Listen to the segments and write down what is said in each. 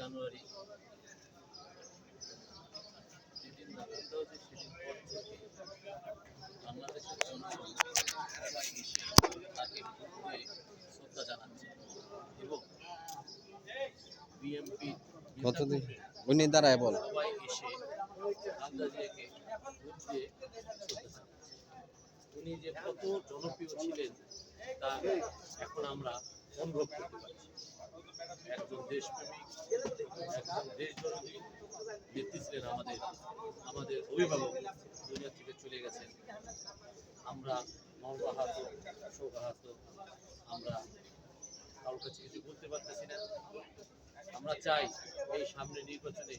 জানুয়ারি যেদিন নাগরিকরাও যে সেদিন পর থেকে বাংলাদেশের জনগণ সবাই এসে তাকে ভক্তি শ্রদ্ধা জানাচ্ছে এবং বিএমপি কতদিন উনি দাঁড়ায় বল সবাই এসে খালেদা জিয়াকে ভোট দিয়ে শ্রদ্ধা জানাচ্ছে। উনি যে কত জনপ্রিয় ছিলেন তা এখন আমরা অনুভব করতে পারছি। একজন দেশপ্রেমিক, একজন দেশবিরোধী নেত্রী ছিলেন আমাদের অভিভাবক দুনিয়া থেকে চলে গেছেন। আমরা মর্মাহত, শোকাহত, আমরা কারোর কাছে কিছু বলতে পারতেছি না। আমরা চাই এই সামনে নির্বাচনে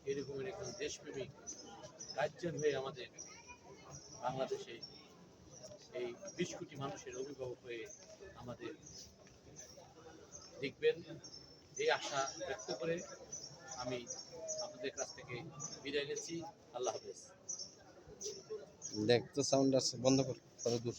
এরকমের একজন দেশপ্রেমিক গার্জিয়ান হয়ে আমাদের বাংলাদেশে এই ২০ কোটি মানুষের অভিভাবক হয়ে আমাদের দেখবেন, এই আশা ব্যক্ত করে আমি আপনাদের কাছ থেকে বিদায় নিচ্ছি। আল্লাহ হাফেজ। দেখ তো সাউন্ড আছে বন্ধ কর, পরে দূর